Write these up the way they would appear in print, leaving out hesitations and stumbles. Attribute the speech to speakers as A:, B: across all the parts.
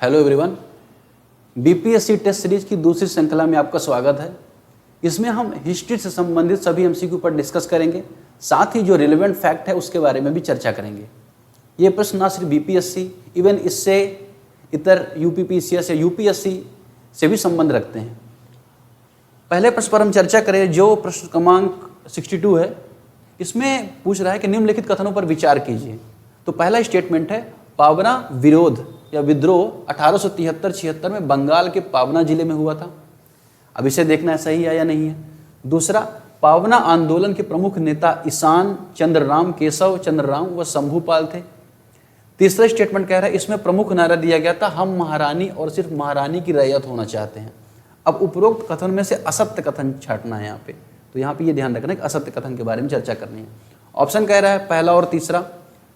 A: Hello everyone, BPSC test series की दूसरी श्रृंखला में आपका स्वागत है। इसमें हम हिस्ट्री से संबंधित सभी एमसीक्यू पर डिस्कस करेंगे, साथ ही जो रिलेवेंट फैक्ट है उसके बारे में भी चर्चा करेंगे। ये प्रश्न ना सिर्फ बीपीएससी, इवन इससे इतर यूपीपीसीएस या यूपीएससी से भी संबंध रखते हैं। पहले प्रश्न पर हम चर्चा करें, जो प्रश्न क्रमांक 62 है। इसमें पूछ रहा है कि निम्नलिखित कथनों पर विचार कीजिए। तो पहला स्टेटमेंट है, पावना विरोध या विद्रोह 1873-76 में बंगाल के पावना जिले में हुआ था। अब इसे देखना है सही है या नहीं है। दूसरा, पावना आंदोलन के प्रमुख नेता ईशान चंद्र राम, केशव चंद्र राम व शंभूपाल थे। तीसरा स्टेटमेंट कह रहा है, इसमें प्रमुख नारा दिया गया था, हम महारानी और सिर्फ महारानी की रैयत होना चाहते हैं। अब उपरोक्त कथन में से असत्य कथन छांटना है यहाँ पे। तो यहाँ पे ये ध्यान रखना है कि असत्य कथन के बारे में चर्चा करनी है। ऑप्शन कह रहा है पहला और तीसरा,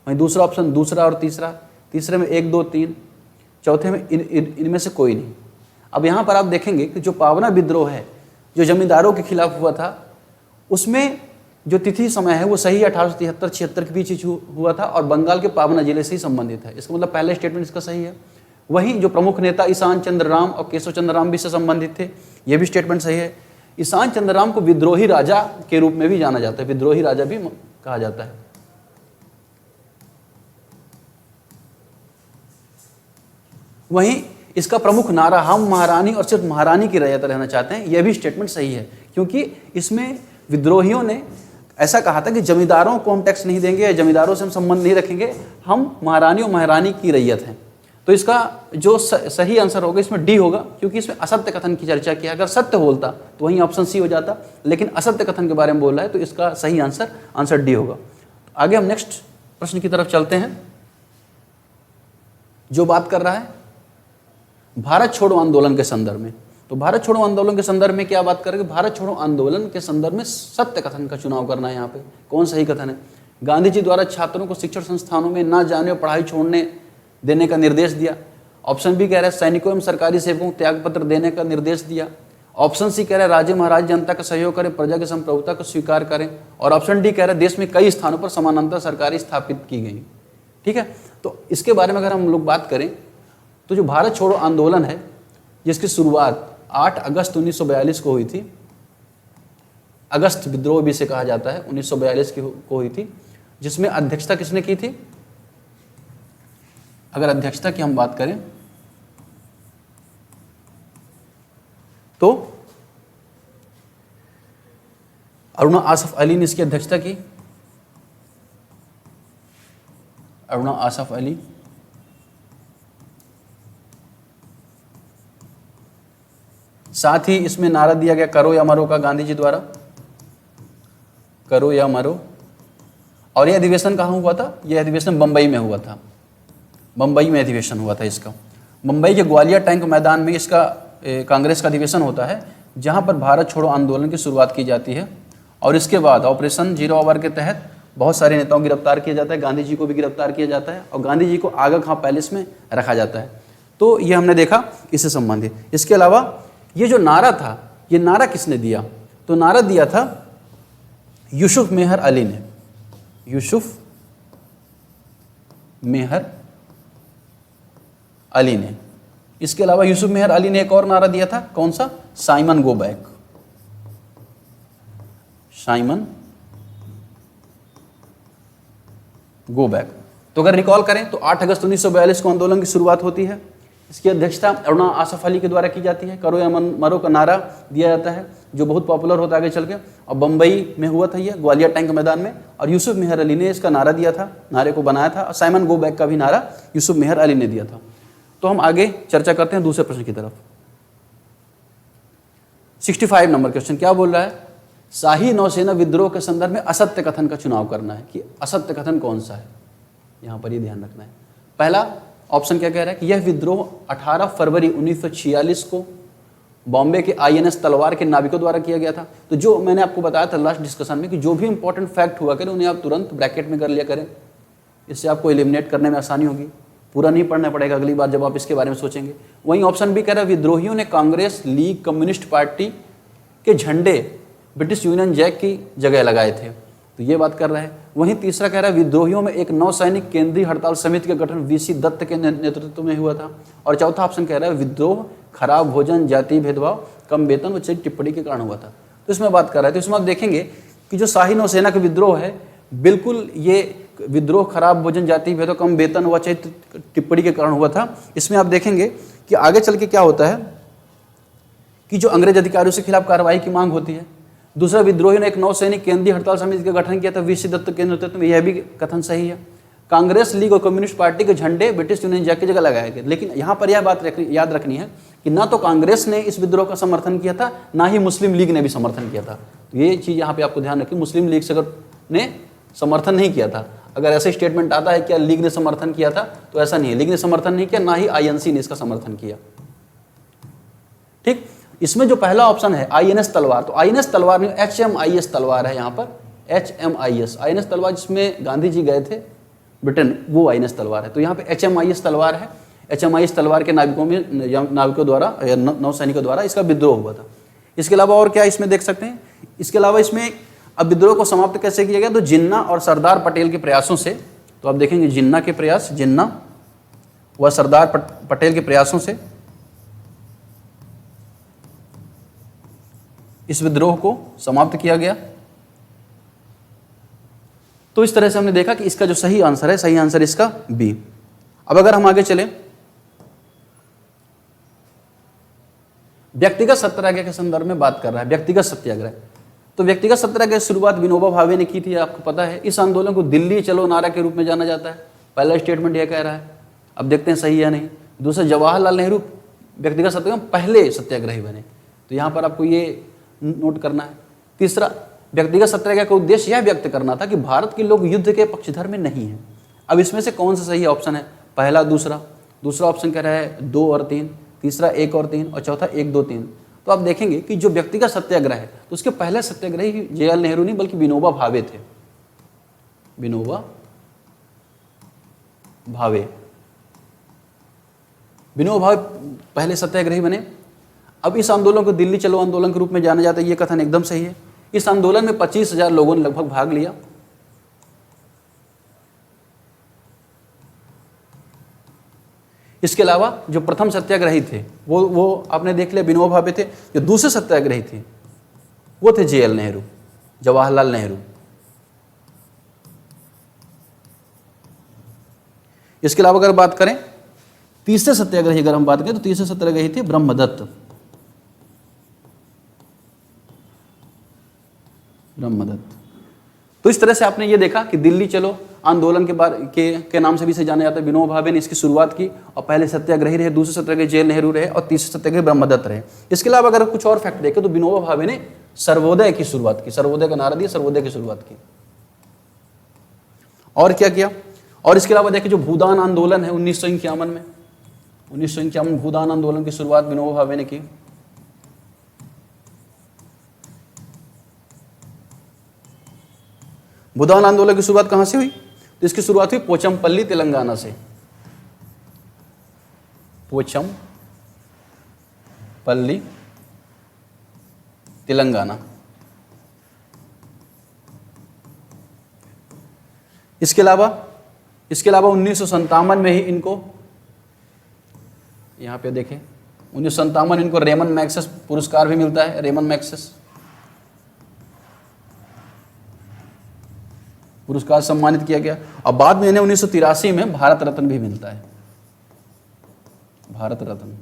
A: वहीं दूसरा ऑप्शन दूसरा और तीसरा, तीसरे में 1, 2, 3, चौथे में इनमें से कोई नहीं। अब यहाँ पर आप देखेंगे कि जो पावना विद्रोह है, जो जमींदारों के खिलाफ हुआ था, उसमें जो तिथि समय है वो सही 1873-76 के बीच हुआ था और बंगाल के पावना जिले से ही संबंधित है। इसका मतलब पहला स्टेटमेंट इसका सही है। वहीं जो प्रमुख नेता ईशान चंद्र राम और केशव चंद्र राम भी से संबंधित थे, ये भी स्टेटमेंट सही है। ईशान चंद्र राम को विद्रोही राजा के रूप में भी जाना जाता है, विद्रोही राजा भी कहा जाता है। वहीं इसका प्रमुख नारा, हम महारानी और सिर्फ महारानी की रैयत रहना चाहते हैं, यह भी स्टेटमेंट सही है, क्योंकि इसमें विद्रोहियों ने ऐसा कहा था कि जमींदारों को हम टैक्स नहीं देंगे या जमींदारों से हम संबंध नहीं रखेंगे, हम महारानी और महारानी की रैयत हैं। तो इसका जो सही आंसर होगा इसमें डी होगा, क्योंकि इसमें असत्य कथन की चर्चा किया। अगर सत्य बोलता तो वहीं ऑप्शन सी हो जाता, लेकिन असत्य कथन के बारे में बोल रहा है, तो इसका सही आंसर डी होगा। आगे हम नेक्स्ट प्रश्न की तरफ चलते हैं, जो बात कर रहा है भारत छोड़ो आंदोलन के संदर्भ में। तो भारत छोड़ो आंदोलन के संदर्भ में क्या बात करेंगे? भारत छोड़ो आंदोलन के संदर्भ में सत्य कथन का चुनाव करना है। यहाँ पे कौन सही कथन है? गांधी जी द्वारा छात्रों को शिक्षण संस्थानों में न जाने और पढ़ाई छोड़ने देने का निर्देश दिया। ऑप्शन बी कह रहा है सैनिकों एवं सरकारी सेवकों को त्याग पत्र देने का निर्देश दिया। ऑप्शन सी कह रहा है राजे महाराज जनता का सहयोग करें, प्रजा की संप्रभुता को स्वीकार करें। और ऑप्शन डी कह रहा है देश में कई स्थानों पर समानांतर सरकारें स्थापित की गई। ठीक है, तो इसके बारे में अगर हम लोग बात करें तो जो भारत छोड़ो आंदोलन है, जिसकी शुरुआत 8 अगस्त 1942 को हुई थी, अगस्त विद्रोह भी इसे कहा जाता है, 1942 को हुई थी, जिसमें अध्यक्षता किसने की थी? अगर अध्यक्षता की हम बात करें तो अरुणा आसफ अली ने इसकी अध्यक्षता की। अरुणा आसफ अली। साथ ही इसमें नारा दिया गया करो या मरो का, गांधी जी द्वारा, करो या मरो। और यह अधिवेशन कहाँ हुआ था? यह अधिवेशन बंबई में हुआ था। बंबई में अधिवेशन हुआ था इसका। बंबई के ग्वालियर टैंक मैदान में इसका कांग्रेस का अधिवेशन होता है, जहाँ पर भारत छोड़ो आंदोलन की शुरुआत की जाती है। और इसके बाद ऑपरेशन 0 आवर के तहत बहुत सारे नेताओं को गिरफ्तार किया जाता है, गांधी जी को भी गिरफ्तार किया जाता है और गांधी जी को आगा खां पैलेस में रखा जाता है। तो ये हमने देखा इससे संबंधित। इसके अलावा ये जो नारा था, ये नारा किसने दिया? तो नारा दिया था यूसुफ मेहर अली ने। यूसुफ मेहर अली ने। इसके अलावा यूसुफ मेहर अली ने एक और नारा दिया था, कौन सा? Simon go back. Simon go back. तो अगर रिकॉल करें तो 8 अगस्त 1942 को आंदोलन की शुरुआत होती है। इसकी अध्यक्षता अरुणा आसफ अली के द्वारा की जाती है। करो या मरो का नारा दिया जाता है, जो बहुत पॉपुलर होता है आगे चल के। और बंबई में हुआ था ये, ग्वालियर टैंक मैदान में। और यूसुफ मेहर अली ने इसका नारा दिया था, नारे को बनाया था। और साइमन गो बैक का भी नारा यूसुफ मेहर अली ने दिया था। तो हम आगे चर्चा करते हैं दूसरे प्रश्न की तरफ। 65 नंबर क्वेश्चन क्या बोल रहा है? शाही नौसेना विद्रोह के संदर्भ में असत्य कथन का चुनाव करना है कि असत्य कथन कौन सा है। यहां पर ये ध्यान रखना है। पहला ऑप्शन क्या कह रहा है कि यह विद्रोह 18 फरवरी 1946 को बॉम्बे के INS तलवार के नाविकों द्वारा किया गया था। तो जो मैंने आपको बताया था लास्ट डिस्कशन में कि जो भी इंपॉर्टेंट फैक्ट हुआ करें उन्हें आप तुरंत ब्रैकेट में कर लिया करें, इससे आपको एलिमिनेट करने में आसानी होगी। पूरा नहीं पढ़ना पड़ेगा अगली बार जब आप इसके बारे में सोचेंगे। वहीं ऑप्शन भी कह रहा है विद्रोहियों ने कांग्रेस, लीग, कम्युनिस्ट पार्टी के झंडे ब्रिटिश यूनियन जैक की जगह लगाए थे। तो ये बात कर रहा है। वहीं तीसरा कह रहा है विद्रोहियों में एक नौसैनिक केंद्रीय हड़ताल समिति का गठन वीसी दत्त के नेतृत्व में हुआ था। और चौथा ऑप्शन कह रहा है विद्रोह खराब भोजन, जातीय भेदभाव, कम वेतन व चरित्र टिप्पणी के कारण हुआ था। तो इसमें बात कर रहा है, तो इसमें आप देखेंगे कि जो शाही नौसेना का विद्रोह है, बिल्कुल ये विद्रोह खराब भोजन, जातीय भेदभाव, कम वेतन व चरित्र टिप्पणी के कारण हुआ था। इसमें आप देखेंगे कि आगे चल के क्या होता है कि जो अंग्रेज अधिकारियों के खिलाफ कार्रवाई की मांग होती है। दूसरा, विद्रोही ने एक नौसैनिक केंद्रीय हड़ताल समिति का गठन किया था वीसी दत्त के नेतृत्व में, यह भी कथन सही है। कांग्रेस, लीग और कम्युनिस्ट पार्टी के झंडे ब्रिटिश यूनियन जैक की जगह लगाए गए। लेकिन यहाँ पर यह बात याद रखनी है कि ना तो कांग्रेस ने इस विद्रोह का समर्थन किया था, ना ही मुस्लिम लीग ने भी समर्थन किया था। तो ये चीज़ यहाँ पे आपको ध्यान रखिए, मुस्लिम लीग से अगर ने समर्थन नहीं किया था। अगर ऐसे स्टेटमेंट आता है क्या लीग ने समर्थन किया था, तो ऐसा नहीं है, लीग ने समर्थन नहीं किया, ना ही आईएनसी ने इसका समर्थन किया। ठीक, इसमें जो पहला ऑप्शन है आईएनएस तलवार, तो आईएनएस तलवार नहीं, एचएमआईएस तलवार है यहाँ पर, एचएमआईएस आईएनएस तलवार जिसमें गांधी जी गए थे ब्रिटेन, वो आईएनएस तलवार है। तो यहाँ पे एचएमआईएस तलवार है। एचएमआईएस तलवार के नाविकों द्वारा या नौसैनिकों द्वारा इसका विद्रोह हुआ था। इसके अलावा और क्या इसमें देख सकते हैं, इसके अलावा इसमें अब विद्रोह को समाप्त कैसे किया गया, तो जिन्ना और सरदार पटेल के प्रयासों से। तो आप देखेंगे जिन्ना के प्रयास, जिन्ना व सरदार पटेल के प्रयासों से इस विद्रोह को समाप्त किया गया। तो इस तरह से हमने देखा कि इसका जो सही आंसर है, सही आंसर इसका बी। अब अगर हम आगे चलें, व्यक्तिगत सत्याग्रह के संदर्भ में बात कर रहा है, व्यक्तिगत सत्याग्रह। तो व्यक्तिगत सत्याग्रह की शुरुआत विनोबा भावे ने की थी, आपको पता है। इस आंदोलन को दिल्ली चलो नारा के रूप में जाना जाता है। पहला स्टेटमेंट यह कह रहा है, अब देखते हैं सही है नहीं। दूसरा, जवाहरलाल नेहरू व्यक्तिगत सत्याग्रह पहले सत्याग्रही बने, तो यहाँ पर आपको ये नोट करना है। तीसरा, व्यक्तिगत सत्याग्रह का उद्देश्य यह व्यक्त करना था कि भारत के लोग युद्ध के पक्षधर में नहीं हैं। अब इसमें से कौन सा सही ऑप्शन है, पहला, दूसरा। दूसरा ऑप्शन कह रहा है 2 और 3, तीसरा 1 और 3, और चौथा 1, 2, 3। तो आप देखेंगे कि जो व्यक्तिगत सत्याग्रह है, तो उसके पहले सत्याग्रही जवाहरलाल नेहरू नहीं बल्कि विनोबा भावे थे, विनोबा भावे। विनोबा भावे पहले सत्याग्रही बने। अब इस आंदोलन को दिल्ली चलो आंदोलन के रूप में जाना जाता है, ये कथन एकदम सही है। इस आंदोलन में 25,000 लोगों ने लगभग भाग लिया। इसके अलावा जो प्रथम सत्याग्रही थे वो आपने देख लिया विनोबा भावे थे। जो दूसरे सत्याग्रही थे वो थे जेएल नेहरू, जवाहरलाल नेहरू। इसके अलावा अगर बात करें तीसरे सत्याग्रही, अगर हम बात करें तो तीसरे सत्याग्रही थे ब्रह्मदत्त, ब्रह्मदत्त। तो इस तरह से आपने ये देखा कि दिल्ली चलो आंदोलन के नाम से भी इसे जाना जाता है। विनोबा भावे ने इसकी शुरुआत की और पहले सत्याग्रही रहे, दूसरे सत्याग्रही जेएल नेहरू रहे और तीसरे सत्याग्रही ब्रह्मदत्त रहे। इसके अलावा अगर कुछ और फैक्ट देखें तो विनोबा भावे ने सर्वोदय की शुरुआत की, सर्वोदय का नारा दिया, सर्वोदय की शुरुआत की। और क्या किया, और इसके अलावा देखिए जो भूदान आंदोलन है 1951 में, 1951 भूदान आंदोलन की शुरुआत विनोबा भावे ने की। भूदान आंदोलन की शुरुआत कहां से हुई, तो इसकी शुरुआत हुई पोचमपल्ली तेलंगाना से, पोचमपल्ली तेलंगाना। इसके अलावा 1957 में ही इनको, यहां पे देखें 1957 इनको रेमन मैग्सेस पुरस्कार भी मिलता है, रेमन मैग्सेस पुरस्कार सम्मानित किया गया। और बाद में इन्हें 1983 में भारत रत्न भी मिलता है, भारत रत्न।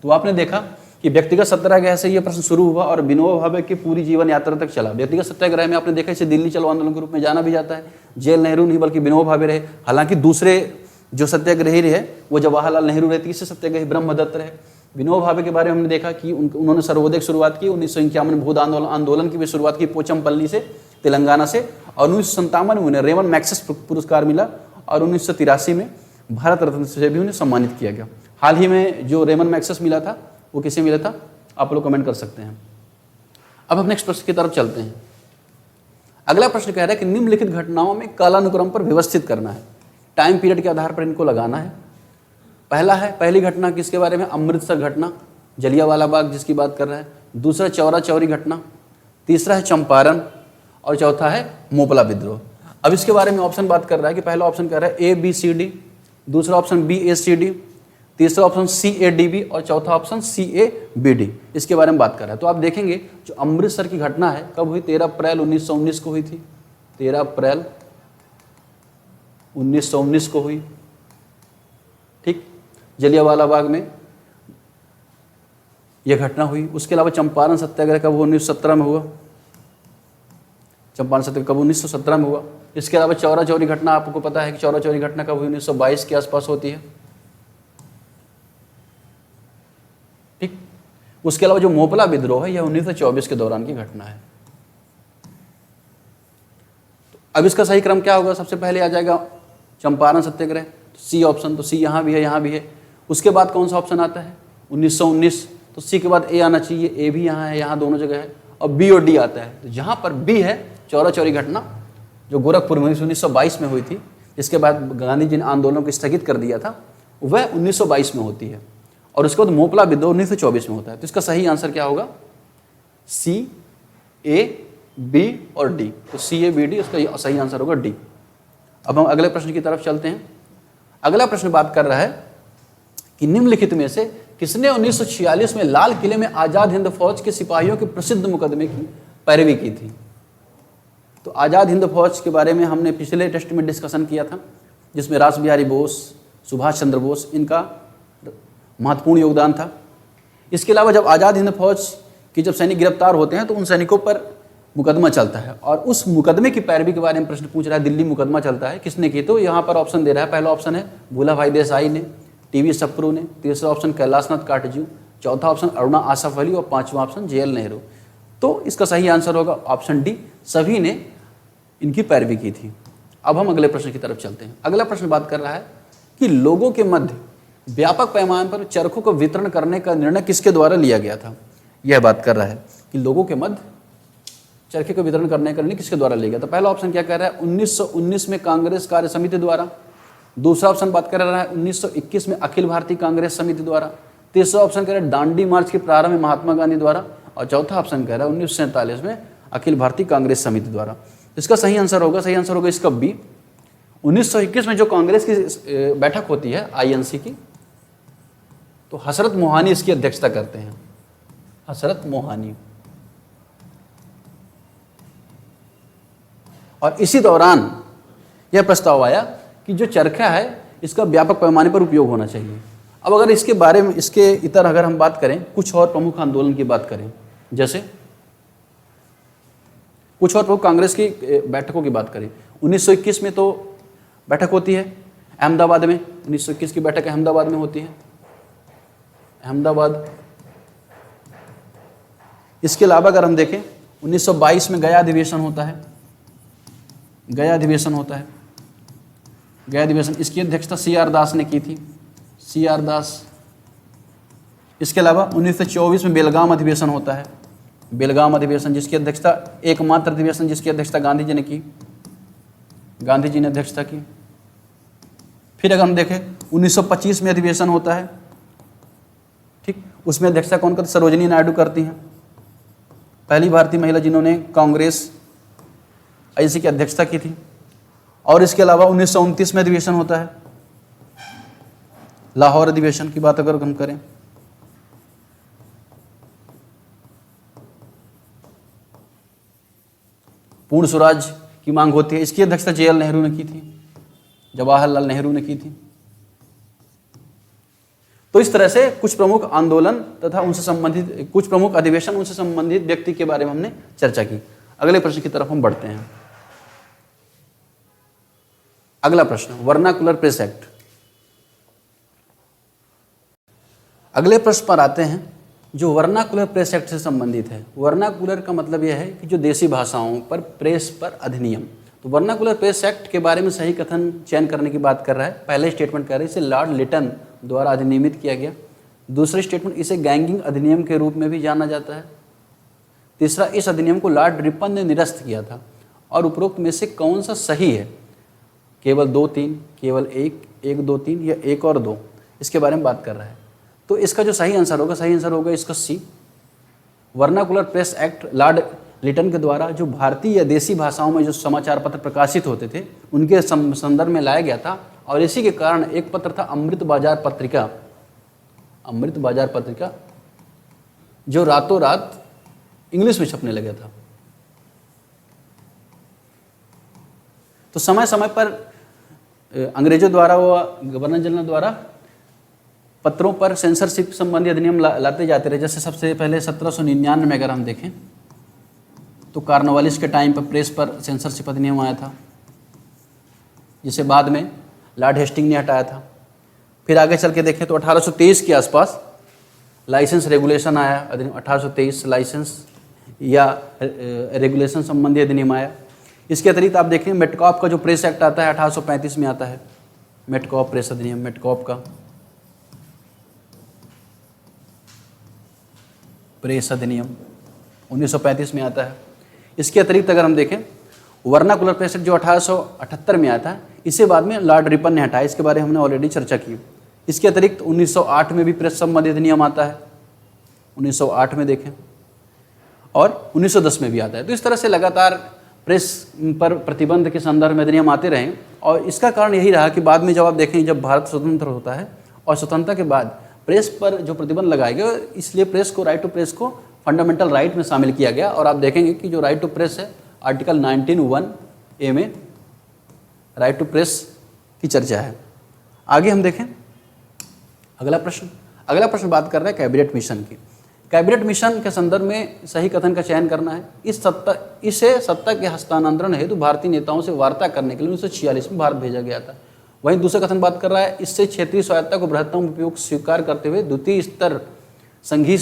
A: तो आपने देखा कि व्यक्तिगत सत्याग्रह से यह प्रश्न शुरू हुआ और विनोबा भावे की पूरी जीवन यात्रा तक चला। व्यक्तिगत सत्याग्रह में आपने देखा इसे दिल्ली चलो आंदोलन के रूप में जाना भी जाता है। जेएल नेहरू नहीं बल्कि विनोबा भावे रहे। हालांकि दूसरे जो सत्याग्रही रहे वो जवाहरलाल नेहरू रहे, तीसरे सत्याग्रही ब्रह्मदत्त रहे। विनोबा भावे के बारे में हमने देखा कि उन्होंने सर्वोदय की शुरुआत की, 1951 में भूदान आंदोलन की भी शुरुआत की पोचमपल्ली से, तेलंगाना से, और 1957 में उन्हें रेमन मैग्सेस पुरस्कार मिला और 1983 में भारत रत्न से भी उन्हें सम्मानित किया गया। हाल ही में जो रेमन मैग्सेस मिला था वो किसे मिला था, आप लोग कमेंट कर सकते हैं। अब हम नेक्स्ट प्रश्न की तरफ चलते हैं। अगला प्रश्न कह रहा है कि निम्नलिखित घटनाओं में कालानुक्रम पर व्यवस्थित करना है, टाइम पीरियड के आधार पर इनको लगाना है। पहला है, पहली घटना किसके बारे में, अमृतसर घटना, जलियांवाला बाग जिसकी बात कर रहा है। दूसरा चौरा चौरी घटना, तीसरा है चंपारण और चौथा है मोपला विद्रोह। अब इसके बारे में ऑप्शन बात कर रहा है कि पहला ऑप्शन कह रहा है ABCD, दूसरा ऑप्शन BACD, तीसरा ऑप्शन CADB और चौथा ऑप्शन CABD। इसके बारे में बात कर रहा है। तो आप देखेंगे जो अमृतसर की घटना है कब हुई, 13 अप्रैल 1919 को हुई थी, 13 अप्रैल 1919 को हुई। ठीक, जलियांवाला बाग में यह घटना हुई। उसके अलावा चंपारण सत्याग्रह कब हुआ, 1917 में हुआ। चंपारण सत्याग्रह कब 1917 में हुआ। इसके अलावा चौरा चौरी घटना आपको पता है कि चौरा चौरी घटना कब हुई, 1922 के आसपास होती है। ठीक, उसके अलावा जो मोपला विद्रोह है यह 1924 के दौरान की घटना है। तो अब इसका सही क्रम क्या होगा, सबसे पहले आ जाएगा चंपारण सत्याग्रह, सी ऑप्शन, तो सी यहाँ भी है यहाँ भी है। उसके बाद कौन सा ऑप्शन आता है 1919, तो सी के बाद ए आना चाहिए, ए भी यहाँ है, यहाँ दोनों जगह है, और बी और डी आता है। तो जहाँ पर बी है चौरा चौरी घटना जो गोरखपुर में 1922 में हुई थी, जिसके बाद गांधी जी ने आंदोलन को स्थगित कर दिया था, वह 1922 में होती है। और उसके बाद मोपला विद्रोह 1924 में होता है। तो इसका सही आंसर क्या होगा, सी, ए, बी और डी। तो CABD उसका सही आंसर होगा डी। अब हम अगले प्रश्न की तरफ चलते हैं। अगला प्रश्न बात कर रहा है कि निम्नलिखित में से किसने 1946 में लाल किले में आजाद हिंद फौज के सिपाहियों के प्रसिद्ध मुकदमे की पैरवी की थी। तो आजाद हिंद फौज के बारे में हमने पिछले टेस्ट में डिस्कशन किया था, जिसमें रास बिहारी बोस, सुभाष चंद्र बोस, इनका महत्वपूर्ण योगदान था। इसके अलावा जब आजाद हिंद फौज के जब सैनिक गिरफ्तार होते हैं तो उन सैनिकों पर मुकदमा चलता है, और उस मुकदमे की पैरवी के बारे में प्रश्न पूछ रहा है। दिल्ली मुकदमा चलता है, किसने की, तो यहाँ पर ऑप्शन दे रहा है। पहला ऑप्शन है भूला भाई देसाई ने, TV सप्रू ने, तीसरा ऑप्शन कैलाशनाथ काटजू, चौथा ऑप्शन अरुणा आसफ अली और पांचवा ऑप्शन JL नेहरू। तो इसका सही आंसर होगा ऑप्शन डी, सभी ने इनकी पैरवी की थी। अब हम अगले प्रश्न की तरफ चलते हैं। अगला प्रश्न बात कर रहा है कि लोगों के मध्य व्यापक पैमाने पर चरखों को वितरण करने का निर्णय किसके द्वारा लिया गया था। यह बात कर रहा है कि लोगों के मध्य चरखे को वितरण करने का निर्णय किसके द्वारा लिया गया था। पहला ऑप्शन क्या कह रहा है, 1919 में कांग्रेस कार्य समिति द्वारा। दूसरा ऑप्शन बात कर रहा है 1921 में अखिल भारतीय कांग्रेस समिति द्वारा। तीसरा ऑप्शन कह रहा है दांडी मार्च के प्रारंभ में महात्मा गांधी द्वारा, और चौथा ऑप्शन कह रहा है 1947 में अखिल भारतीय कांग्रेस समिति द्वारा। इसका सही आंसर होगा इसका बी। 1921 में जो कांग्रेस की बैठक होती है INC की, तो हसरत मोहानी इसकी अध्यक्षता करते हैं, हसरत मोहानी। और इसी दौरान यह प्रस्ताव आया कि जो चरखा है इसका व्यापक पैमाने पर उपयोग होना चाहिए। अब अगर इसके बारे में, इसके इतर अगर हम बात करें, कुछ और प्रमुख आंदोलन की बात करें, जैसे कुछ और प्रमुख कांग्रेस की बैठकों की बात करें, 1921 में तो बैठक होती है अहमदाबाद में, 1921 की बैठक अहमदाबाद में होती है, अहमदाबाद। इसके अलावा अगर हम देखें 1922 में गया अधिवेशन होता है, गया अधिवेशन होता है, गया अधिवेशन, इसकी अध्यक्षता CR दास ने की थी, CR दास। इसके अलावा 1924 में बेलगाम अधिवेशन होता है, बेलगाम अधिवेशन, जिसकी अध्यक्षता, एकमात्र अधिवेशन जिसकी अध्यक्षता गांधी जी ने की, गांधी जी ने अध्यक्षता की। फिर अगर हम देखें 1925 में अधिवेशन होता है, ठीक, उसमें अध्यक्षता कौन करती, सरोजिनी नायडू करती हैं, पहली भारतीय महिला जिन्होंने कांग्रेस INC की अध्यक्षता की थी। और इसके अलावा 1929 में अधिवेशन होता है, लाहौर अधिवेशन की बात अगर हम करें, पूर्ण स्वराज की मांग होती है, इसकी अध्यक्षता JL नेहरू ने की थी, जवाहरलाल नेहरू ने की थी। तो इस तरह से कुछ प्रमुख आंदोलन तथा उनसे संबंधित कुछ प्रमुख अधिवेशन, उनसे संबंधित व्यक्ति के बारे में हमने चर्चा की। अगले प्रश्न की तरफ हम बढ़ते हैं। अगला प्रश्न, वर्नाकुलर प्रेस एक्ट। अगले प्रश्न पर आते हैं जो वर्नाकुलर प्रेस एक्ट से संबंधित है। वर्नाकुलर का मतलब यह है कि जो देसी भाषाओं पर प्रेस पर अधिनियम। तो वर्नाकुलर प्रेस एक्ट के बारे में सही कथन चयन करने की बात कर रहा है। पहले स्टेटमेंट कह रहे हैं इसे लॉर्ड लिटन द्वारा अधिनियमित किया गया। दूसरी स्टेटमेंट, इसे गैंगिंग अधिनियम के रूप में भी जाना जाता है। तीसरा, इस अधिनियम को लॉर्ड रिपन ने निरस्त किया था। और उपरोक्त में से कौन सा सही है, केवल 2, 3, केवल 1, 1, 2, 3 या 1 और 2, इसके बारे में बात कर रहा है। तो इसका जो सही आंसर होगा इसका C, vernacular press act Lord Lytton के द्वारा जो भारतीय या देसी भाषाओं में जो समाचार पत्र प्रकाशित होते थे उनके संदर्भ में लाया गया था। और इसी के कारण एक पत्र था अमृत बाजार पत्रिका, अमृत बाजार पत्रिका, जो रातों रात इंग्लिश में छपने लगा था। तो समय समय पर अंग्रेजों द्वारा व गवर्नर जनरल द्वारा पत्रों पर सेंसरशिप संबंधी अधिनियम लाते जाते रहे। जैसे सबसे पहले 1799 में अगर हम देखें तो कार्नवालिस के टाइम पर प्रेस पर सेंसरशिप अधिनियम आया था, जिसे बाद में लॉर्ड हेस्टिंग ने हटाया था। फिर आगे चल के देखें तो 1823 के आसपास लाइसेंस रेगुलेशन आया, अधिनियम 1823 लाइसेंस या रेगुलेशन संबंधी अधिनियम आया। इसके अतिरिक्त आप देखें मेटकॉप का जो प्रेस एक्ट आता है 1835 में आता है, मेटकॉप प्रेस अधिनियम, मेटकॉप का प्रेस अधिनियम 1935 में आता है। इसके अतिरिक्त अगर हम देखें वर्नाकुलर प्रेस एक्ट जो 1878 में आता है, इसे बाद में लॉर्ड रिपन ने हटाया, इसके बारे में हमने ऑलरेडी चर्चा की। इसके अतिरिक्त 1908 में भी प्रेस संबंधी अधिनियम आता है, 1908 में देखें, और 1910 में भी आता है। तो इस तरह से लगातार प्रेस पर प्रतिबंध के संदर्भ में अधिनियम आते रहे। और इसका कारण यही रहा कि बाद में जब आप देखें, जब भारत स्वतंत्र होता है और स्वतंत्रता के बाद प्रेस पर जो प्रतिबंध लगाए गए, इसलिए प्रेस को, राइट टू प्रेस को फंडामेंटल राइट में शामिल किया गया। और आप देखेंगे कि जो राइट टू प्रेस है, आर्टिकल 19(1)(a) में राइट टू प्रेस की चर्चा है। आगे हम देखें अगला प्रश्न बात कर रहे हैं कैबिनेट मिशन की। कैबिनेट मिशन के संदर्भ में सही कथन का चयन करना है। इसे सत्ता के हस्तांतरण हेतु भारतीय नेताओं से वार्ता करने के लिए 1946 में भारत भेजा गया था। वहीं दूसरा कथन बात कर रहा है, इससे क्षेत्रीय स्वायत्तता को बृहत्तम उपयोग स्वीकार करते हुए द्वितीय स्तर संघीय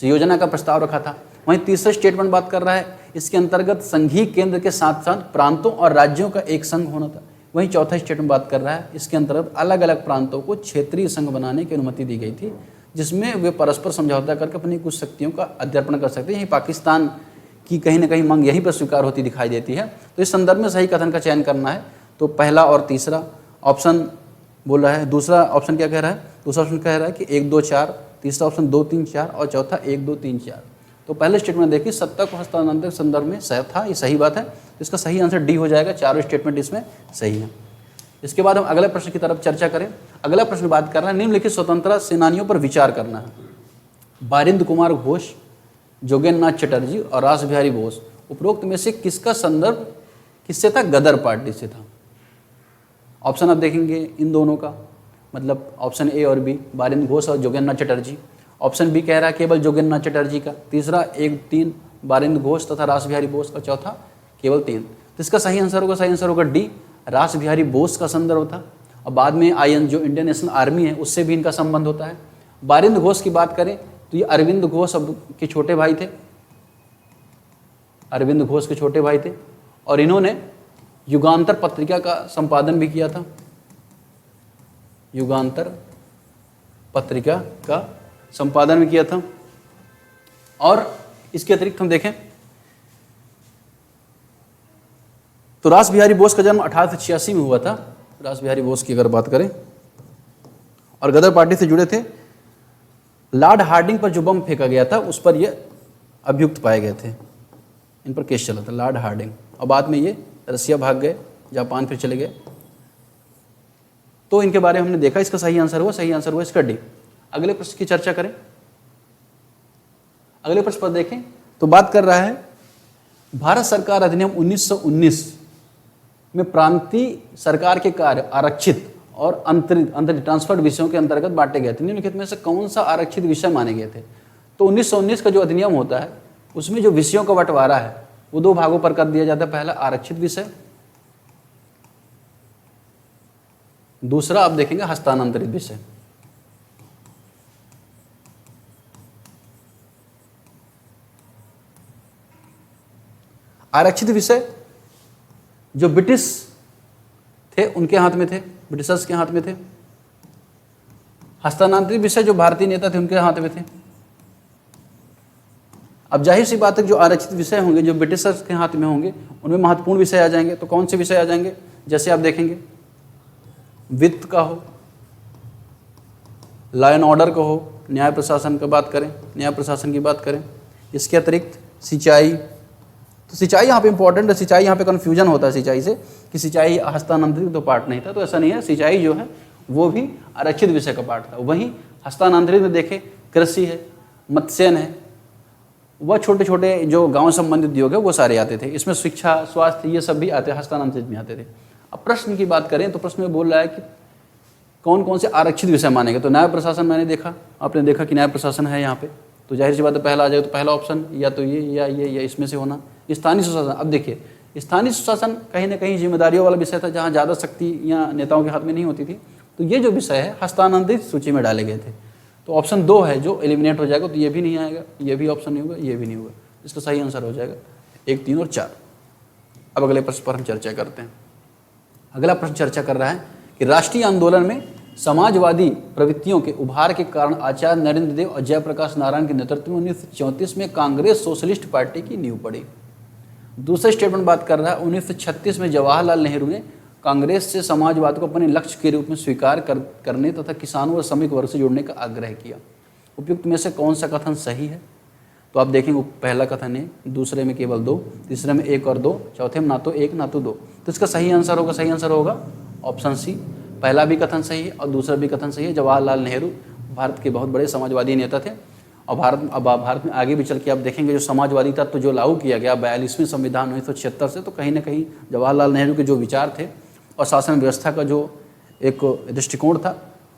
A: योजना का प्रस्ताव रखा था। वहीं तीसरा स्टेटमेंट बात कर रहा है, इसके अंतर्गत संघीय केंद्र के साथ साथ प्रांतों और राज्यों का एक संघ होना था। वहीं चौथा स्टेटमेंट बात कर रहा है, इसके अंतर्गत अलग अलग प्रांतों को क्षेत्रीय संघ बनाने की अनुमति दी गई थी, जिसमें वे परस्पर समझौता करके अपनी कुछ शक्तियों का अध्यर्पण कर सकते हैं। यही पाकिस्तान की कहीं ना कहीं मांग यहीं पर स्वीकार होती दिखाई देती है। तो इस संदर्भ में सही कथन का चयन करना है। तो पहला और तीसरा ऑप्शन बोल रहा है। दूसरा ऑप्शन क्या कह रहा है? दूसरा ऑप्शन कह रहा है कि 1, 2, 4, तीसरा ऑप्शन 2, 3, 4 और चौथा 1, 2, 3, 4। तो पहले स्टेटमेंट देखिए, सत्ता को हस्तांतरण के संदर्भ में सही था, ये सही बात है। तो इसका सही आंसर डी हो जाएगा, चारों स्टेटमेंट इसमें सही है। इसके बाद हम अगले प्रश्न की तरफ चर्चा करें। अगला प्रश्न बात कर रहा है, निम्नलिखित स्वतंत्रता सेनानियों पर विचार करना है। बारिंद कुमार घोष, जोगेंद्र नाथ चटर्जी और रास बिहारी बोस, उपरोक्त में से किसका संदर्भ किससे था? गदर पार्टी से था। ऑप्शन आप देखेंगे इन दोनों का, मतलब ऑप्शन ए और बी, बारिंद घोष और जोगेंद्र नाथ चटर्जी। ऑप्शन बी कह रहा है केवल जोगेंद्र नाथ चटर्जी का। तीसरा 1, 3 बारिंद घोष तथा रास बिहारी बोस, और चौथा केवल 3। तो इसका सही आंसर होगा डी, रास बिहारी बोस का संदर्भ था। और बाद में आईएन जो इंडियन नेशनल आर्मी है उससे भी इनका संबंध होता है। बारिंद घोष की बात करें तो ये अरविंद घोष के छोटे भाई थे, अरविंद घोष के छोटे भाई थे, और इन्होंने युगांतर पत्रिका का संपादन भी किया था। युगांतर पत्रिका का संपादन भी किया था। और इसके अतिरिक्त हम देखें तो रास बिहारी बोस का जन्म 1886 में हुआ था। रास बिहारी बोस की अगर बात करें, और गदर पार्टी से जुड़े थे। लॉर्ड हार्डिंग पर जो बम फेंका गया था उस पर ये अभियुक्त पाए गए थे, इन पर केस चला था, लॉर्ड हार्डिंग। और बाद में ये रसिया भाग गए, जापान फिर चले गए। तो इनके बारे में हमने देखा, इसका सही आंसर हुआ इसका डी। अगले प्रश्न की चर्चा करें। अगले प्रश्न पर देखें तो बात कर रहा है, भारत सरकार अधिनियम 1919 में प्रांतीय सरकार के कार्य आरक्षित और अंतरित ट्रांसफर्ड विषयों के अंतर्गत बांटे गए थे। निम्नलिखित में से कौन सा आरक्षित विषय माने गए थे? तो 1919 का जो अधिनियम होता है उसमें जो विषयों का बंटवारा है वो 2 भागों पर कर दिया जाता है। पहला आरक्षित विषय, दूसरा आप देखेंगे हस्तांतरित विषय। आरक्षित विषय जो ब्रिटिश थे उनके हाथ में थे, ब्रिटिशर्स के हाथ में थे। हस्तांतरित विषय जो भारतीय नेता थे उनके हाथ में थे। अब जाहिर सी बात है जो आरक्षित विषय होंगे जो ब्रिटिशर्स के हाथ में होंगे उनमें महत्वपूर्ण विषय आ जाएंगे। तो कौन से विषय आ जाएंगे? जैसे आप देखेंगे वित्त का हो, लॉ एंड ऑर्डर का हो, न्याय प्रशासन की बात करें, इसके अतिरिक्त सिंचाई, तो सिंचाई यहाँ पे इंपॉर्टेंट है। सिंचाई यहाँ पे कन्फ्यूजन होता है सिंचाई से कि सिंचाई हस्तांतरित तो पार्ट नहीं था, तो ऐसा नहीं है। सिंचाई जो है वो भी आरक्षित विषय का पार्ट था। वहीं हस्तांतरित में देखें कृषि है, मत्स्यन है, वह छोटे छोटे जो गांव संबंधित उद्योग है वो सारे आते थे। इसमें शिक्षा, स्वास्थ्य, ये सब भी आते हस्तांतरित में आते थे। अब प्रश्न की बात करें तो प्रश्न में बोल रहा है कि कौन कौन से आरक्षित विषय मानेंगे। तो न्याय प्रशासन मैंने देखा, आपने देखा कि न्याय प्रशासन है यहाँ पे, तो जाहिर सी बात है पहला आ जाएगा। तो पहला ऑप्शन या तो ये या इसमें से होना। स्थानीय सुशासन, अब देखिए स्थानीय सुशासन कहीं ना कहीं जिम्मेदारियों वाला विषय था, जहाँ ज़्यादा शक्ति या नेताओं के हाथ में नहीं होती थी। तो ये जो विषय है हस्तांतरित सूची में डाले गए थे। तो ऑप्शन 2 है जो एलिमिनेट हो जाएगा। तो ये भी नहीं आएगा, ये भी ऑप्शन नहीं होगा, ये भी नहीं होगा। इसका सही आंसर हो जाएगा 1, 3 और 4। अब अगले प्रश्न पर हम चर्चा करते हैं। अगला प्रश्न चर्चा कर रहा है कि राष्ट्रीय आंदोलन में समाजवादी प्रवृत्तियों के उभार के कारण आचार्य नरेंद्र देव और जयप्रकाश नारायण के नेतृत्व में 1934 में कांग्रेस सोशलिस्ट पार्टी की नींव पड़ी। दूसरा स्टेटमेंट बात कर रहा है 1936 में जवाहरलाल नेहरू ने कांग्रेस से समाजवाद को अपने लक्ष्य के रूप में स्वीकार करने तथा किसानों और श्रमिक वर्ग से जुड़ने का आग्रह किया। उपयुक्त में से कौन सा कथन सही है? तो आप देखेंगे पहला कथन है, दूसरे में केवल 2, तीसरे में 1 और 2, चौथे में ना तो 1 ना तो 2। तो इसका सही आंसर होगा ऑप्शन सी। पहला भी कथन सही है और दूसरा भी कथन सही है। जवाहरलाल नेहरू भारत के बहुत बड़े समाजवादी नेता थे और भारत में आगे भी चल के आप देखेंगे जो समाजवादी तत्व जो लागू किया गया 42वें संविधान 1976 से, तो कहीं ना कहीं जवाहरलाल नेहरू के जो विचार थे और शासन व्यवस्था का जो एक दृष्टिकोण था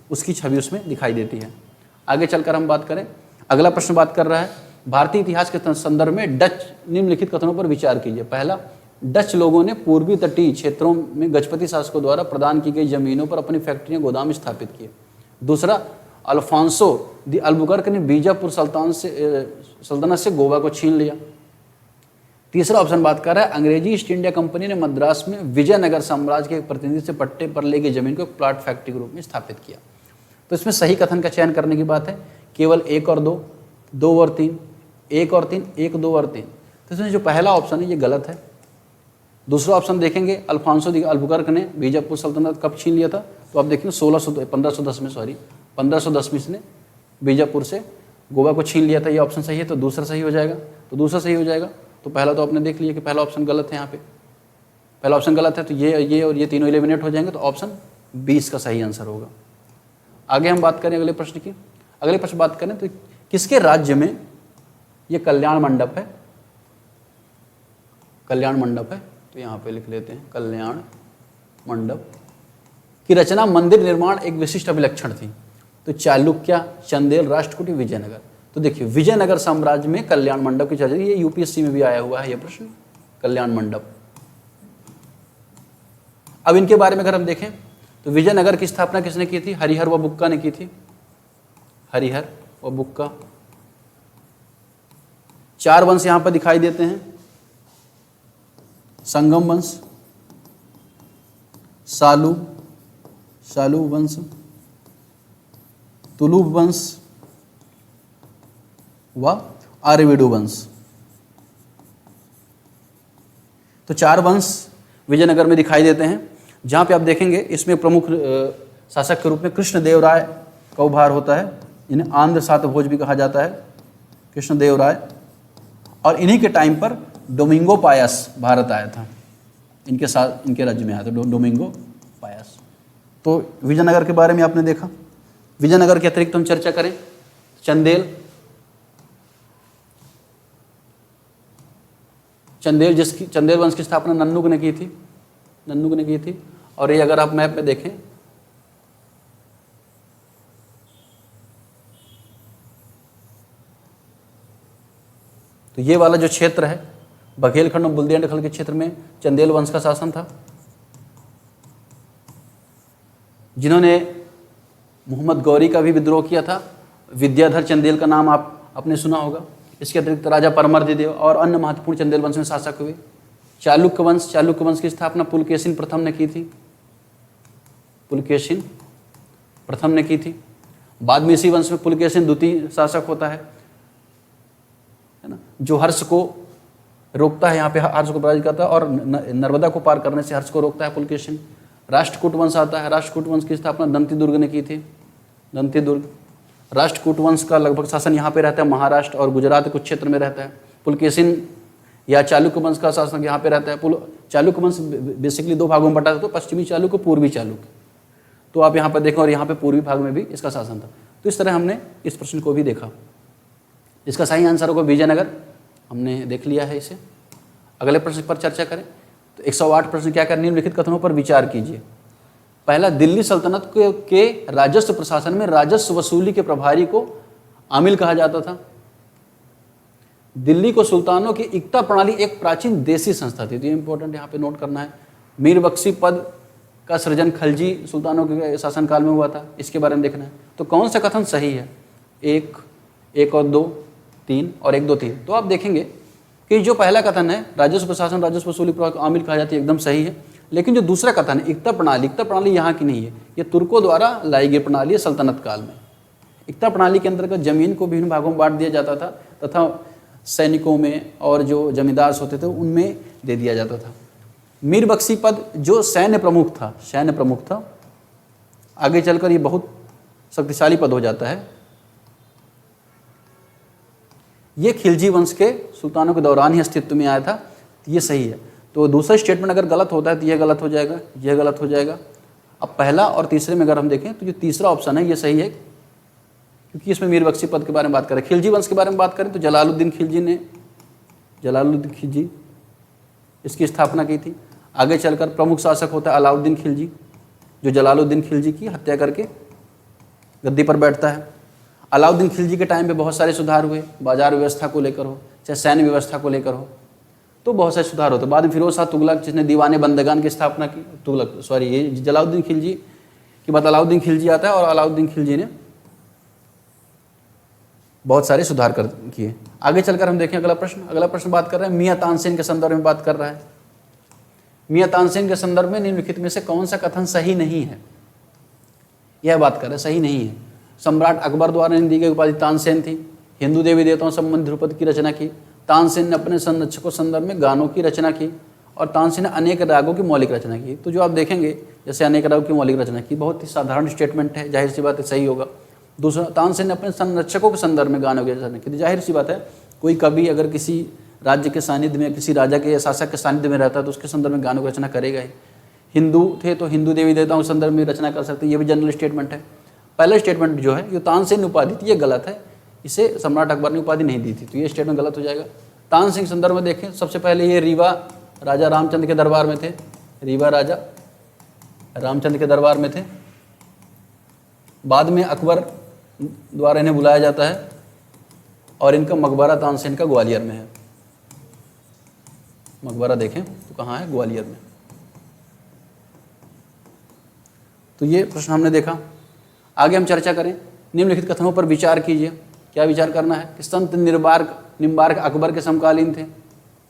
A: उसकी छवि उसमें दिखाई देती है। आगे चलकर हम बात करें, अगला प्रश्न बात कर रहा है भारतीय इतिहास के संदर्भ में डच निम्नलिखित कथनों पर विचार कीजिए। पहला, डच लोगों ने पूर्वी तटीय क्षेत्रों में गजपति शासकों द्वारा प्रदान की गई जमीनों पर अपनी फैक्ट्रियां गोदाम स्थापित किए। दूसरा, अल्फांसो दी अल्बुकर्क ने बीजापुर सल्तनत से गोवा को छीन लिया। तीसरा ऑप्शन बात कर रहा है अंग्रेजी ईस्ट इंडिया कंपनी ने मद्रास में विजयनगर साम्राज्य के एक प्रतिनिधि से पट्टे पर ले गई जमीन को प्लाट फैक्ट्री के रूप में स्थापित किया। तो इसमें सही कथन का चयन करने की बात है, केवल 1 और 2, 2 और 3, 1 और 3, 1, 2 और 3। तो इसमें जो पहला ऑप्शन है ये गलत है। दूसरा ऑप्शन देखेंगे अल्फांसो दी अल्बुकर्क ने बीजापुर सल्तनत कब छीन लिया था, तो आप देखेंगे 1510 में इसने बीजापुर से गोवा को छीन लिया था। ये ऑप्शन सही है, तो दूसरा सही हो जाएगा। तो दूसरा सही हो जाएगा, तो पहला तो आपने देख लिया कि पहला ऑप्शन गलत है। यहाँ पे पहला ऑप्शन गलत है, तो ये और ये तीनों एलिमिनेट हो जाएंगे। तो ऑप्शन 20 का सही आंसर होगा। आगे हम बात करें अगले प्रश्न की। अगले प्रश्न बात करें तो किसके राज्य में ये कल्याण मंडप है? कल्याण मंडप है, तो यहाँ पे लिख लेते हैं कल्याण मंडप की रचना मंदिर निर्माण एक विशिष्ट अभिलक्षण थी। तो चालुक्य, चंदेल, राष्ट्रकूट, विजयनगर। तो देखिए विजयनगर साम्राज्य में कल्याण मंडप की चर्चा, ये यूपीएससी में भी आया हुआ है ये प्रश्न, कल्याण मंडप। अब इनके बारे में अगर हम देखें तो विजयनगर की स्थापना किसने की थी? हरिहर व बुक्का ने की थी। हरिहर व बुक्का। 4 वंश यहां पर दिखाई देते हैं, संगम वंश, सालू वंश, तुलुभ वंश व आर्यविडु वंश। तो 4 वंश विजयनगर में दिखाई देते हैं, जहां पे आप देखेंगे इसमें प्रमुख शासक के रूप में कृष्णदेवराय का उभार होता है। इन्हें आंध्र सातभोज भी कहा जाता है, कृष्णदेवराय। और इन्हीं के टाइम पर डोमिंगो पायस भारत आया था, इनके साथ इनके राज्य में आया था डोमिंगो पायस। तो विजयनगर के बारे में आपने देखा। विजयनगर के अतिरिक्त हम चर्चा करें, चंदेल वंश की स्थापना नन्नुक ने की थी। और ये अगर आप मैप में देखें तो ये वाला जो क्षेत्र है बघेलखंड और बुंदेलखंड के क्षेत्र में चंदेल वंश का शासन था, जिन्होंने मोहम्मद गौरी का भी विद्रोह किया था। विद्याधर चंदेल का नाम आपने सुना होगा। इसके अतिरिक्त राजा परमर्दिदेव और अन्य महत्वपूर्ण चंदेल वंश में शासक हुए। चालुक्य वंश की स्थापना पुलकेशिन प्रथम ने की थी। बाद में इसी वंश में पुलकेशिन द्वितीय शासक होता है ना, जो हर्ष को रोकता है, यहाँ पे हर्ष को पराजित करता है और नर्मदा को पार करने से हर्ष को रोकता है पुलकेशिन। राष्ट्रकूट वंश आता है। राष्ट्रकूट वंश की स्थापना दंतीदुर्ग ने की थी। राष्ट्रकूट वंश का लगभग शासन यहाँ पे रहता है, महाराष्ट्र और गुजरात के कुछ क्षेत्र में रहता है। पुलकेशिन या चालुक्य वंश का शासक यहाँ पे रहता है। चालुक्य वंश बेसिकली दो भागों में बटा था, तो पश्चिमी चालुक्य, पूर्वी चालुक्य। तो आप यहाँ पर देखें, और यहाँ पे पूर्वी भाग में भी इसका शासन था। तो इस तरह हमने इस प्रश्न को भी देखा। इसका सही आंसर होगा विजयनगर, हमने देख लिया है इसे। अगले प्रश्न पर चर्चा करें तो 108 प्रश्न क्या कर, निम्नलिखित कथनों पर विचार कीजिए। पहला, दिल्ली सल्तनत के राजस्व प्रशासन में राजस्व वसूली के प्रभारी को आमिल कहा जाता था। दिल्ली को सुल्तानों की इक्ता प्रणाली एक प्राचीन देसी संस्था थी। तो ये इंपॉर्टेंट यहाँ पे नोट करना है। मीर बख्शी पद का सृजन खलजी सुल्तानों के शासनकाल में हुआ था, इसके बारे में देखना है। तो कौन सा कथन सही है? 1 और 2, 3 और 1, 2, 3। तो आप देखेंगे कि जो पहला कथन है राजस्व प्रशासन राजस्व वसूली को आमिल कहा जाती है, एकदम सही है। लेकिन जो दूसरा कथन है इक्ता प्रणाली यहाँ की नहीं है, ये तुर्कों द्वारा लाई गई प्रणाली है सल्तनत काल में। इक्ता प्रणाली के अंतर्गत जमीन को विभिन्न भागों में बांट दिया जाता था तथा सैनिकों में और जो जमींदार होते थे उनमें दे दिया जाता था। मीर बख्शी पद जो सैन्य प्रमुख था, आगे चलकर ये बहुत शक्तिशाली पद हो जाता है। ये खिलजी वंश के सुल्तानों के दौरान ही अस्तित्व में आया था, तो ये सही है। तो दूसरा स्टेटमेंट अगर गलत होता है तो यह गलत हो जाएगा, यह गलत हो जाएगा। अब पहला और तीसरे में अगर हम देखें तो जो तीसरा ऑप्शन है ये सही है, क्योंकि इसमें मीर बख्शी पद के बारे में बात करें। खिलजी वंश के बारे में बात करें तो जलालुद्दीन खिलजी इसकी स्थापना की थी। आगे चलकर प्रमुख शासक होता है अलाउद्दीन खिलजी, जो जलालुद्दीन खिलजी की हत्या करके गद्दी पर बैठता है। अलाउद्दीन खिलजी के टाइम पे बहुत सारे सुधार हुए, बाजार व्यवस्था को लेकर हो चाहे सैन्य व्यवस्था को लेकर हो, तो बहुत सारे सुधार होते। बाद में फिरोज शाह तुगलक जिसने दीवाने बंदगान की स्थापना की, ये जलालुद्दीन खिलजी के बाद अलाउद्दीन खिलजी आता है और अलाउद्दीन खिलजी ने बहुत सारे सुधार किए। आगे चलकर हम देखें अगला प्रश्न बात कर रहे हैं मियां तानसेन के संदर्भ में बात कर रहा है। मियां तानसेन के संदर्भ में निम्नलिखित में से कौन सा कथन सही नहीं है? यह बात कर रहे हैं सही नहीं है। सम्राट अकबर द्वारा दी गई उपाधि तानसेन थी। हिंदू देवी देवताओं संबंधी ध्रुपद की रचना की। तानसेन ने अपने संरक्षकों संदर्भ में गानों की रचना की और तानसेन ने अनेक रागों की मौलिक रचना की। तो जो आप देखेंगे जैसे अनेक रागों की मौलिक रचना की, बहुत ही साधारण स्टेटमेंट है, जाहिर सी बात है सही होगा। दूसरा, तानसेन ने अपने संरक्षकों के संदर्भ में गानों की रचना की। तो जाहिर सी बात है कोई कवि अगर किसी राज्य के सानिध्य में, किसी राजा के या शासक के सानिध्य में रहता है तो उसके संदर्भ में गानों की रचना करेगा ही। हिंदू थे तो हिंदू देवी देवताओं के संदर्भ में रचना कर सकते, ये भी जनरल स्टेटमेंट है। पहला स्टेटमेंट जो है, जो तानसेन ने उपाधि थी, ये गलत है, इसे सम्राट अकबर ने उपाधि नहीं दी थी, तो ये स्टेटमेंट गलत हो जाएगा। तानसेन के संदर्भ में देखें, सबसे पहले ये रीवा राजा रामचंद्र के दरबार में थे, रीवा राजा रामचंद्र के दरबार में थे। बाद में अकबर द्वारा इन्हें बुलाया जाता है और इनका मकबरा तानसेन का ग्वालियर में है। मकबरा देखें तो कहाँ है? ग्वालियर में। तो ये प्रश्न हमने देखा। आगे हम चर्चा करें, निम्नलिखित कथनों पर विचार कीजिए। क्या विचार करना है? कि संत निम्बार्क अकबर के समकालीन थे,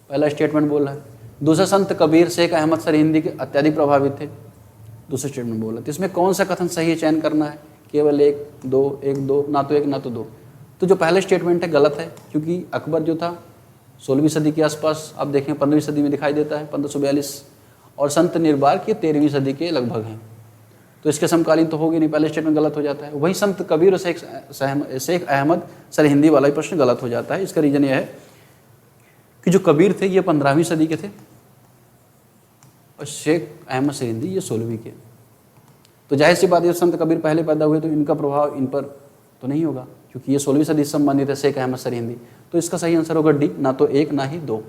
A: पहला स्टेटमेंट बोल रहा है। दूसरा, संत कबीर शेख अहमद सरहिंदी के अत्यधिक प्रभावित थे, दूसरा स्टेटमेंट बोल रहा है। तो इसमें कौन सा कथन सही है चयन करना है? केवल 1, 2, ना तो 1 ना तो 2। तो जो पहला स्टेटमेंट है गलत है, क्योंकि अकबर जो था 16वीं सदी के आसपास, आप देखें 15वीं सदी में दिखाई देता है, 1542, और संत निम्बार्क ये 13वीं सदी के लगभग हैं। तो इसके समकालीन तो होगी नहीं, पहले स्टेटमेंट गलत हो जाता है। वहीं संत कबीर और शेख अहमद सरहिंदी वाला ही प्रश्न गलत हो जाता है। इसका रीजन यह है कि जो कबीर थे ये 15वीं सदी के थे और शेख अहमद सरहिंदी ये 16वीं के। तो जाहिर सी बात है, संत कबीर पहले पैदा हुए तो इनका प्रभाव इन पर तो नहीं होगा, क्योंकि ये 16वीं सदी से संबंधित है, शेख अहमद सरहिंदी। तो इसका सही आंसर होगा डी, ना तो 1 ना ही 2।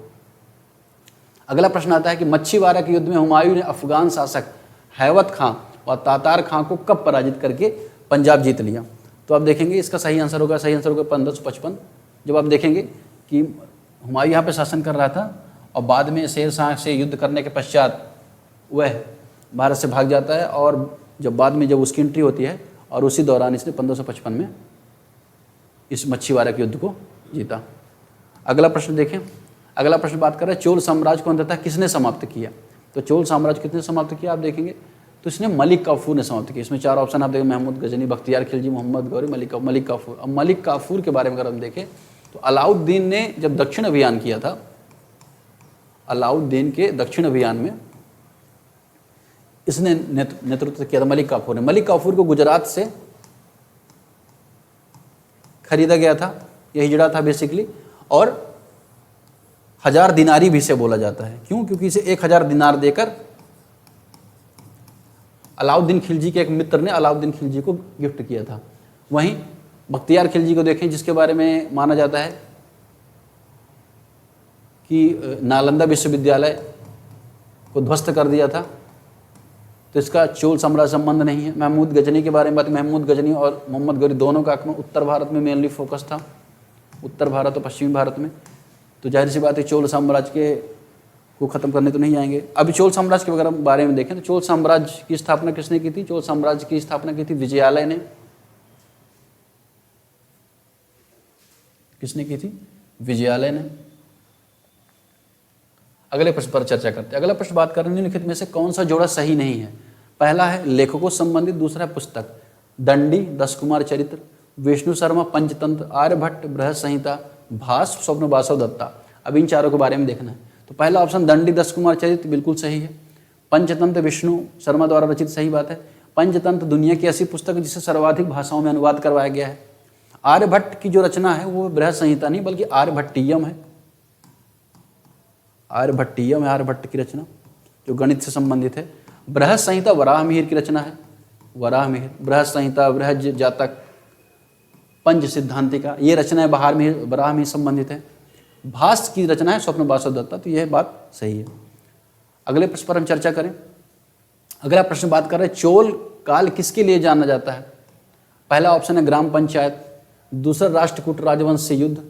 A: अगला प्रश्न आता है कि मच्छीवाड़ा के युद्ध में हुमायूं ने अफगान शासक हैवत खां और तातार खां को कब पराजित करके पंजाब जीत लिया? तो आप देखेंगे इसका सही आंसर होगा 1555। जब आप देखेंगे कि हुमायूं यहाँ पे शासन कर रहा था और बाद में शेर शाह से युद्ध करने के पश्चात वह भारत से भाग जाता है, और जब बाद में जब उसकी एंट्री होती है और उसी दौरान इसने 1555 में इस मच्छीवाड़ा के युद्ध को जीता। अगला प्रश्न देखें। अगला प्रश्न बात कर रहे हैं चोल साम्राज्य को अंततः किसने समाप्त किया? तो चोल साम्राज्य किसने समाप्त किया आप देखेंगे तो इसने मलिक काफूर ने समाप्त किया। इसमें 4 ऑप्शन आप देखें, महमूद गजनी, बख्तियार खिलजी, मोहम्मद गौरी, मलिक काफूर। अब मलिक काफूर के बारे में अगर हम देखें तो अलाउद्दीन ने जब दक्षिण अभियान किया था, अलाउद्दीन के दक्षिण अभियान में इसने नेतृत्व किया था मलिक काफूर ने। मलिक काफूर को गुजरात से खरीदा गया था, यह हिजड़ा था बेसिकली, और 1000 दिनारी भी इसे बोला जाता है। क्यों? क्योंकि इसे 1000 दिनार देकर अलाउद्दीन खिलजी के एक मित्र ने अलाउद्दीन खिलजी को गिफ्ट किया था। वहीं बख्तियार खिलजी को देखें, जिसके बारे में माना जाता है कि नालंदा विश्वविद्यालय को ध्वस्त कर दिया था, तो इसका चोल साम्राज्य संबंध नहीं है। महमूद गजनी के बारे में बात, महमूद गजनी और मोहम्मद गौरी दोनों का आक्रमण उत्तर भारत में मेनली फोकस था, उत्तर भारत और पश्चिमी भारत में। तो जाहिर सी बात है चोल साम्राज्य के को ख़त्म करने तो नहीं आएंगे। अभी चोल साम्राज्य के बारे में देखें तो चोल साम्राज्य की स्थापना किसने की थी? चोल साम्राज्य की स्थापना की थी विजयालय ने। किसने की थी? विजयालय ने। अगले प्रश्न पर चर्चा करते हैं। अगला प्रश्न बात कर रहे हैं निम्नलिखित में से कौन सा जोड़ा सही नहीं है? पहला है लेखकों संबंधित, दूसरा है पुस्तक दंडी, 10 कुमार चरित्र, विष्णु शर्मा पंचतंत्र, आर्यभट्ट बृहद संहिता, भास, स्वप्न बासव दत्ता। अब इन चारों के बारे में देखना है। तो पहला ऑप्शन दंडी 10 कुमार चरित्र बिल्कुल सही है। पंचतंत्र विष्णु शर्मा द्वारा रचित, सही बात है। पंचतंत्र दुनिया की ऐसी पुस्तक है जिसे सर्वाधिक भाषाओं में अनुवाद करवाया गया है। आर्यभट्ट की जो रचना है वो बृहद संहिता नहीं बल्कि आर्यभट्टीयम है। आर्यभट्टीयम है आर्यभट्ट की रचना, जो गणित से संबंधित है। बृहद संहिता वराहमिहिर की रचना है। वराहमिहिर, बृहद संहिता, बृहद जातक, पंच सिद्धांतिका, ये रचनाएं वराहमिहिर संबंधित है। भास की रचना है स्वप्न बासव दत्ता। तो यह बात सही है। अगले प्रश्न पर हम चर्चा करें। अगला प्रश्न बात कर रहे हैं चोल काल किसके लिए जाना जाता है? पहला ऑप्शन है ग्राम पंचायत, दूसरा राष्ट्रकूट राजवंश से युद्ध,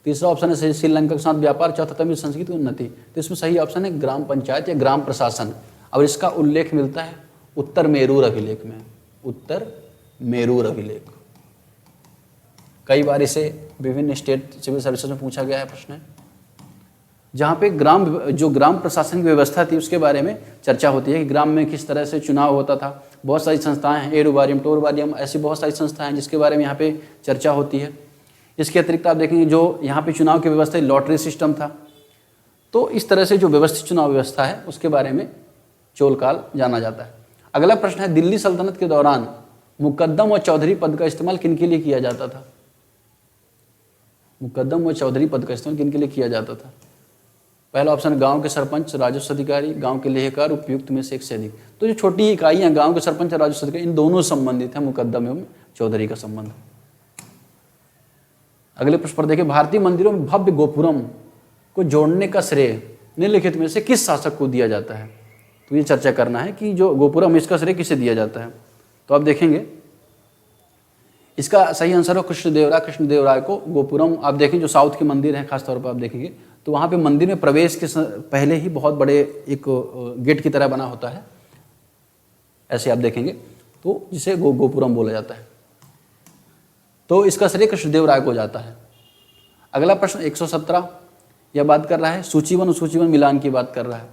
A: तीसरा ऑप्शन है श्रीलंका के साथ व्यापार, चौथा तमिल संस्कृति की उन्नति। तो इसमें सही ऑप्शन है ग्राम पंचायत या ग्राम प्रशासन। और इसका उल्लेख मिलता है उत्तर मेरूर अभिलेख में। उत्तर मेरूर अभिलेख, कई बार इसे विभिन्न स्टेट सिविल सर्विसेज में पूछा गया है प्रश्न है, जहाँ पे ग्राम प्रशासन की व्यवस्था थी उसके बारे में चर्चा होती है कि ग्राम में किस तरह से चुनाव होता था। बहुत सारी संस्थाएं हैं, एडुबारियम, टोरबारियम, ऐसी बहुत सारी संस्थाएं हैं जिसके बारे में यहाँ पे चर्चा होती है। इसके अतिरिक्त आप देखेंगे जो यहाँ पे चुनाव की व्यवस्था लॉटरी सिस्टम था। तो इस तरह से जो व्यवस्थित चुनाव व्यवस्था है उसके बारे में चोल काल जाना जाता है। अगला प्रश्न है दिल्ली सल्तनत के दौरान मुकद्दम और चौधरी पद का इस्तेमाल किन के लिए किया जाता था? मुकद्दम और चौधरी पद का इस्तेमाल किन के लिए किया जाता था? पहला ऑप्शन गांव के सरपंच, राजस्व अधिकारी, गांव के लेहकार, उपयुक्त में से एक से अधिक। तो जो छोटी इकाइयां गांव के सरपंच और राजस्व अधिकारी, इन दोनों संबंधित है मुकद्दम एवं चौधरी का संबंध। अगले प्रश्न पर देखिए भारतीय मंदिरों में भव्य गोपुरम को जोड़ने का श्रेय निम्नलिखित में से किस शासक को दिया जाता है? तो ये चर्चा करना है कि जो गोपुरम इसका श्रेय किसे दिया जाता है। तो आप देखेंगे इसका सही आंसर हो कृष्णदेव राय को गोपुरम। आप देखें जो साउथ के मंदिर हैं खासतौर पर आप देखेंगे तो वहाँ पे मंदिर में प्रवेश के पहले ही बहुत बड़े एक गेट की तरह बना होता है, ऐसे आप देखेंगे, तो जिसे गोपुरम बोला जाता है। तो इसका श्रेय कृष्णदेव राय को जाता है। अगला प्रश्न 117 यह बात कर रहा है सूची 1 और सूची 1 मिलान की बात कर रहा है।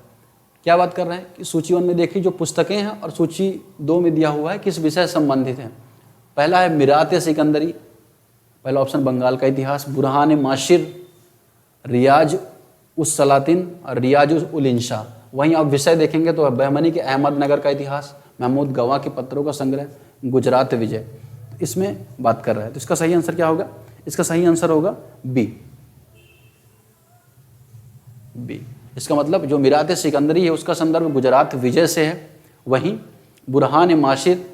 A: क्या बात कर रहा है कि सूची 1 में देखिए जो पुस्तकें हैं और सूची 2 में दिया हुआ है किस विषय संबंधित है। पहला है मिरात सिकंदरी, पहला ऑप्शन बंगाल का इतिहास, बुरहान माशिर, रियाज उस सलातिन और रियाज उल इंशा। वहीं आप विषय देखेंगे तो बहमनी के अहमदनगर का इतिहास, महमूद गवाह के पत्रों का संग्रह, गुजरात विजय। इसमें बात कर रहा है। तो इसका सही आंसर क्या होगा? इसका सही आंसर होगा बी। इसका मतलब जो मिरात सिकंदरी है उसका संदर्भ गुजरात विजय से है। वहीं बुरहान माशिर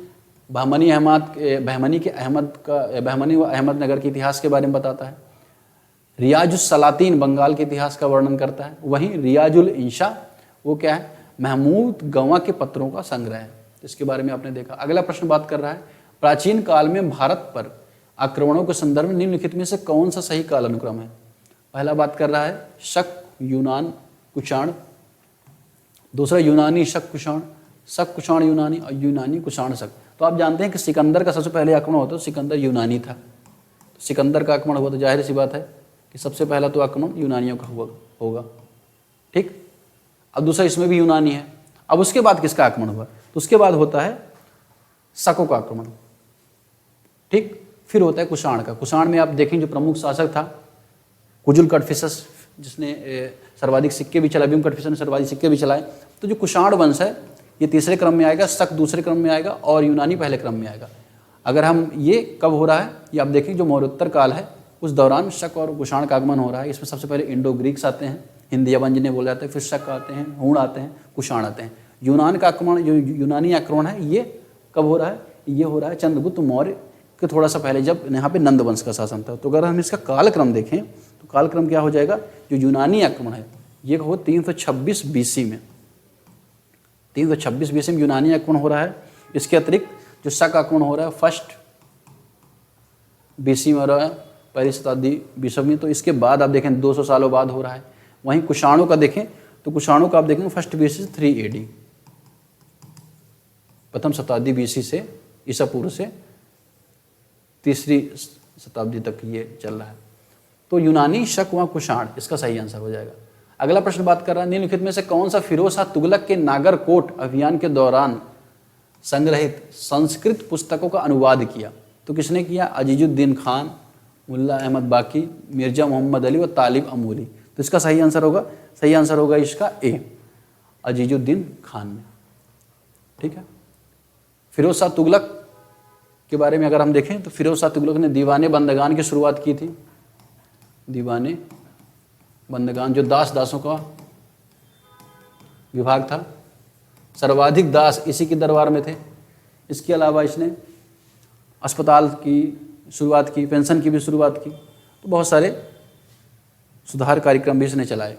A: बहमनी व अहमदनगर के इतिहास के बारे में बताता है। रियाजुल सलातीन बंगाल के इतिहास का वर्णन करता है। वहीं रियाजुल इंशा वो क्या है? महमूद गवाह के पत्रों का संग्रह है। इसके बारे में आपने देखा। अगला प्रश्न बात कर रहा है प्राचीन काल में भारत पर आक्रमणों के संदर्भ में निम्नलिखित में से कौन सा सही काल अनुक्रम है? पहला बात कर रहा है शक, यूनान, कुषाण, दूसरा यूनानी शक कुषाण, शक कुषाण यूनानी और यूनानी कुषाण शक। तो आप जानते हैं कि सिकंदर का सबसे पहले आक्रमण होता है, सिकंदर यूनानी था। तो सिकंदर का आक्रमण हुआ तो जाहिर सी बात है कि सबसे पहला तो आक्रमण यूनानियों का होगा। ठीक, अब दूसरा इसमें भी यूनानी है। अब उसके बाद किसका आक्रमण हुआ? तो उसके बाद होता है शकों का आक्रमण। ठीक, फिर होता है कुषाण का। कुषाण में आप देखें जो प्रमुख शासक था कुजुल कटफिसस, जिसने सर्वाधिक सिक्के भी चलाए, भीम कटफिसस ने सर्वाधिक सिक्के भी चलाए। तो जो कुषाण वंश है ये तीसरे क्रम में आएगा, शक दूसरे क्रम में आएगा और यूनानी पहले क्रम में आएगा। अगर हम ये कब हो रहा है ये आप देखें जो मौर्योत्तर काल है उस दौरान शक और कुषाण का आगमन हो रहा है। इसमें सबसे पहले इंडो ग्रीक्स आते हैं, हिंदिया वंजने बोले जाते हैं, फिर शक आते हैं, हूण आते हैं, कुषाण आते हैं। यूनान का आक्रमण, जो यूनानी आक्रमण है, ये कब हो रहा है? ये हो रहा है चंद्रगुप्त मौर्य के थोड़ा सा पहले, जब यहाँ पे नंद वंश का शासन था। तो अगर हम इसका कालक्रम देखें तो कालक्रम क्या हो जाएगा? जो यूनानी आक्रमण है ये हो 326 BC में, 326 BC में यूनानी आक्रमण हो रहा है। इसके अतिरिक्त जो शक आक्रमण हो रहा है 1st BC में हो रहा है, पहली शताब्दी बीसवीं। तो इसके बाद आप देखें 200 सालों बाद हो रहा है। वहीं कुषाणों का देखें तो कुषाणों का आप देखेंगे 1st BC से 3 AD, प्रथम शताब्दी BC से ईसा पूर्व से 3री शताब्दी तक ये चल रहा है। तो यूनानी, शक व कुषाण इसका सही आंसर हो जाएगा। अगला प्रश्न बात कर रहा है, निम्नलिखित में से कौन सा फिरोज शाह तुगलक के नागरकोट अभियान के दौरान संग्रहित संस्कृत पुस्तकों का अनुवाद किया? तो किसने किया? अजीजुद्दीन खान, मुल्ला अहमद बाकी, मिर्जा मोहम्मद अली व तालिब अमूली। तो इसका सही आंसर होगा इसका ए, अजीजुद्दीन खान ने। ठीक है। फिरोज शाह तुगलक के बारे में अगर हम देखें तो फिरोज शाह तुगलक ने दीवाने बंदगान की शुरुआत की थी। दीवाने बंदगान जो दासों का विभाग था, सर्वाधिक दास इसी के दरबार में थे। इसके अलावा इसने अस्पताल की शुरुआत की, पेंशन की भी शुरुआत की। तो बहुत सारे सुधार कार्यक्रम भी इसने चलाए।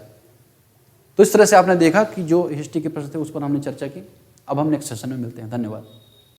A: तो इस तरह से आपने देखा कि जो हिस्ट्री के प्रश्न थे उस पर हमने चर्चा की। अब हम नेक्स्ट सेशन में मिलते हैं। धन्यवाद।